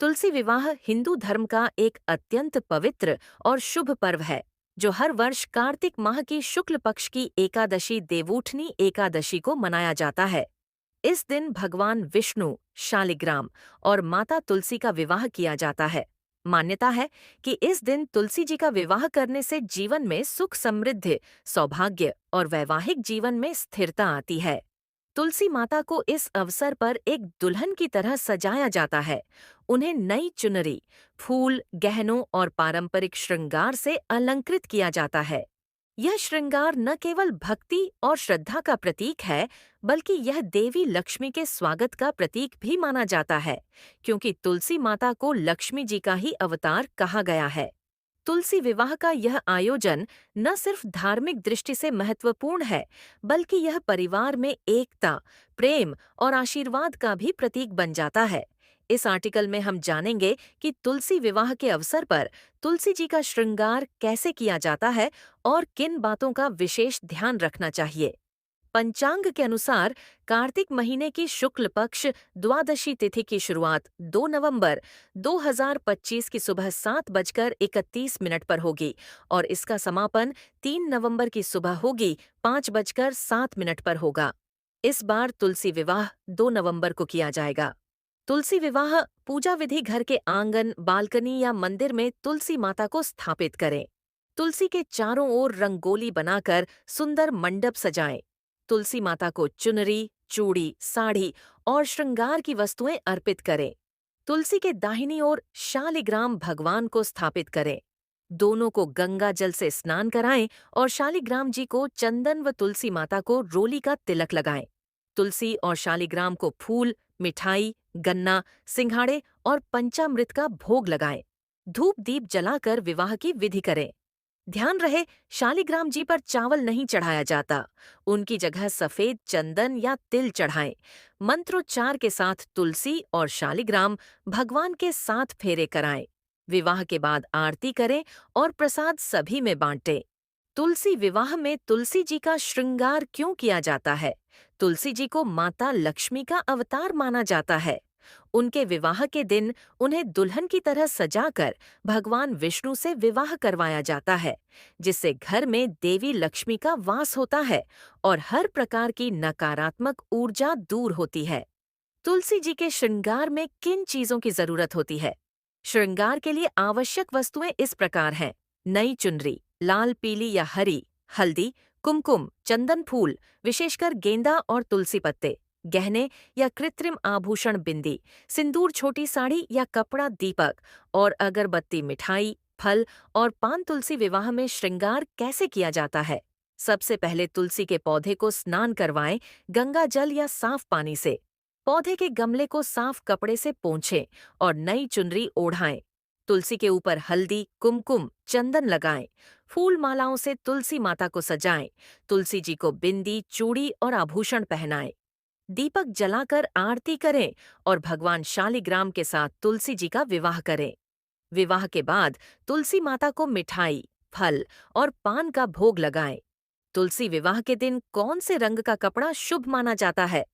तुलसी विवाह हिंदू धर्म का एक अत्यंत पवित्र और शुभ पर्व है, जो हर वर्ष कार्तिक माह की शुक्ल पक्ष की एकादशी देवउठनी एकादशी को मनाया जाता है। इस दिन भगवान विष्णु, शालिग्राम और माता तुलसी का विवाह किया जाता है। मान्यता है कि इस दिन तुलसी जी का विवाह करने से जीवन में सुख समृद्धि, सौभाग्य और वैवाहिक जीवन में स्थिरता आती है। तुलसी माता को इस अवसर पर एक दुल्हन की तरह सजाया जाता है। उन्हें नई चुनरी, फूल, गहनों और पारंपरिक श्रृंगार से अलंकृत किया जाता है। यह श्रृंगार न केवल भक्ति और श्रद्धा का प्रतीक है, बल्कि यह देवी लक्ष्मी के स्वागत का प्रतीक भी माना जाता है, क्योंकि तुलसी माता को लक्ष्मी जी का ही अवतार कहा गया है। तुलसी विवाह का यह आयोजन न सिर्फ धार्मिक दृष्टि से महत्वपूर्ण है, बल्कि यह परिवार में एकता, प्रेम और आशीर्वाद का भी प्रतीक बन जाता है। इस आर्टिकल में हम जानेंगे कि तुलसी विवाह के अवसर पर तुलसी जी का श्रृंगार कैसे किया जाता है और किन बातों का विशेष ध्यान रखना चाहिए। पंचांग के अनुसार कार्तिक महीने की शुक्ल पक्ष द्वादशी तिथि की शुरुआत 2 नवंबर 2025 की सुबह 7:31 पर होगी और इसका समापन 3 नवंबर की सुबह होगी 5:07 पर होगा। इस बार तुलसी विवाह 2 नवंबर को किया जाएगा। तुलसी विवाह पूजा विधि घर के आंगन, बालकनी या मंदिर में तुलसी माता को स्थापित करें। तुलसी के चारों ओर रंगोली बनाकर सुंदर मंडप सजाएं। तुलसी माता को चुनरी, चूड़ी, साड़ी और श्रृंगार की वस्तुएं अर्पित करें। तुलसी के दाहिनी ओर शालिग्राम भगवान को स्थापित करें। दोनों को गंगा जल से स्नान कराएं और शालिग्राम जी को चंदन व तुलसी माता को रोली का तिलक लगाएं। तुलसी और शालिग्राम को फूल, मिठाई, गन्ना, सिंघाड़े और पंचामृत का भोग लगाएं। धूप दीप जलाकर विवाह की विधि करें। ध्यान रहे, शालिग्राम जी पर चावल नहीं चढ़ाया जाता। उनकी जगह सफेद चंदन या तिल चढ़ाएं। मंत्रोच्चार के साथ तुलसी और शालिग्राम भगवान के 7 फेरे कराएं। विवाह के बाद आरती करें और प्रसाद सभी में बांटें। तुलसी विवाह में तुलसी जी का श्रृंगार क्यों किया जाता है? तुलसी जी को माता लक्ष्मी का अवतार माना जाता है। उनके विवाह के दिन उन्हें दुल्हन की तरह सजाकर भगवान विष्णु से विवाह करवाया जाता है, जिससे घर में देवी लक्ष्मी का वास होता है और हर प्रकार की नकारात्मक ऊर्जा दूर होती है। तुलसी जी के श्रृंगार में किन चीजों की जरूरत होती है? श्रृंगार के लिए आवश्यक वस्तुएं इस प्रकार हैं: नई चुनरी, लाल, पीली या हरी, हल्दी, कुमकुम, चंदन फूल, विशेषकर गेंदा और तुलसी पत्ते, गहने या कृत्रिम आभूषण, बिंदी, सिंदूर, छोटी साड़ी या कपड़ा, दीपक और अगरबत्ती, मिठाई, फल और पान। तुलसी विवाह में श्रृंगार कैसे किया जाता है? सबसे पहले तुलसी के पौधे को स्नान करवाएं, गंगा जल या साफ पानी से। पौधे के गमले को साफ कपड़े से पोंछें और नई चुनरी ओढ़ाएं। तुलसी के ऊपर हल्दी, कुमकुम, चंदन लगाएं। फूल मालाओं से तुलसी माता को सजाएं। तुलसी जी को बिंदी, चूड़ी और आभूषण पहनाएं। दीपक जलाकर आरती करें और भगवान शालिग्राम के साथ तुलसी जी का विवाह करें। विवाह के बाद तुलसी माता को मिठाई, फल और पान का भोग लगाएं। तुलसी विवाह के दिन कौन से रंग का कपड़ा शुभ माना जाता है?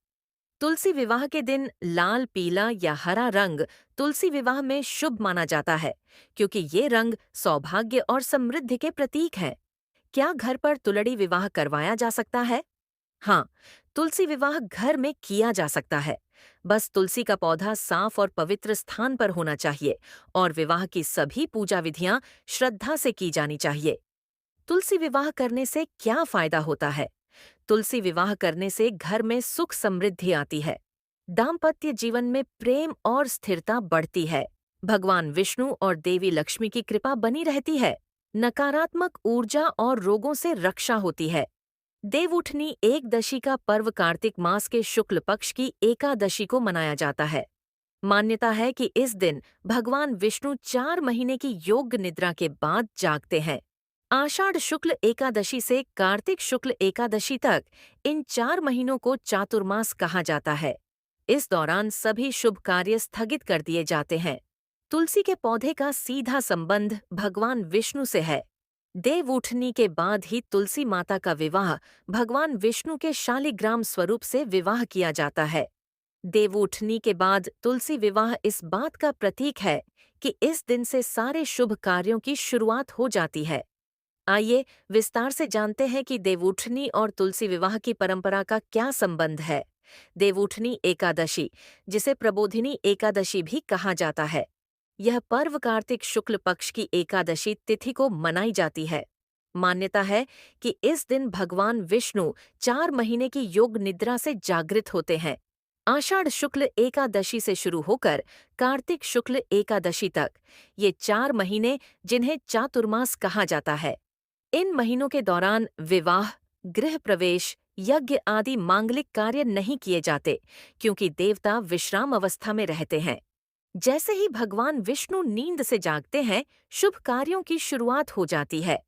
तुलसी विवाह के दिन लाल, पीला या हरा रंग तुलसी विवाह में शुभ माना जाता है, क्योंकि ये रंग सौभाग्य और समृद्धि के प्रतीक हैं। क्या घर पर तुलड़ी विवाह करवाया जा सकता है? हाँ, तुलसी विवाह घर में किया जा सकता है। बस तुलसी का पौधा साफ और पवित्र स्थान पर होना चाहिए और विवाह की सभी पूजा विधियां श्रद्धा से की जानी चाहिए। तुलसी विवाह करने से क्या फायदा होता है? तुलसी विवाह करने से घर में सुख समृद्धि आती है। दाम्पत्य जीवन में प्रेम और स्थिरता बढ़ती है। भगवान विष्णु और देवी लक्ष्मी की कृपा बनी रहती है। नकारात्मक ऊर्जा और रोगों से रक्षा होती है। देवउठनी एकदशी का पर्व कार्तिक मास के शुक्ल पक्ष की एकादशी को मनाया जाता है। मान्यता है कि इस दिन भगवान विष्णु 4 महीने की योग निद्रा के बाद जागते हैं। आषाढ़ शुक्ल एकादशी से कार्तिक शुक्ल एकादशी तक इन 4 महीनों को चातुर्मास कहा जाता है। इस दौरान सभी शुभ कार्य स्थगित कर दिए जाते हैं। तुलसी के पौधे का सीधा संबंध भगवान विष्णु से है। देवउठनी के बाद ही तुलसी माता का विवाह भगवान विष्णु के शालिग्राम स्वरूप से विवाह किया जाता है। देवउठनी के बाद तुलसी विवाह इस बात का प्रतीक है कि इस दिन से सारे शुभ कार्यों की शुरुआत हो जाती है। आइए विस्तार से जानते हैं कि देवउठनी और तुलसी विवाह की परंपरा का क्या संबंध है। देवउठनी एकादशी, जिसे प्रबोधिनी एकादशी भी कहा जाता है, यह पर्व कार्तिक शुक्ल पक्ष की एकादशी तिथि को मनाई जाती है। मान्यता है कि इस दिन भगवान विष्णु 4 महीने की योग निद्रा से जागृत होते हैं। आषाढ़ शुक्ल एकादशी से शुरू होकर कार्तिक शुक्ल एकादशी तक ये 4 महीने, जिन्हें चातुर्मास कहा जाता है, इन महीनों के दौरान विवाह, गृह प्रवेश, यज्ञ आदि मांगलिक कार्य नहीं किए जाते, क्योंकि देवता विश्राम अवस्था में रहते हैं। जैसे ही भगवान विष्णु नींद से जागते हैं, शुभ कार्यों की शुरुआत हो जाती है।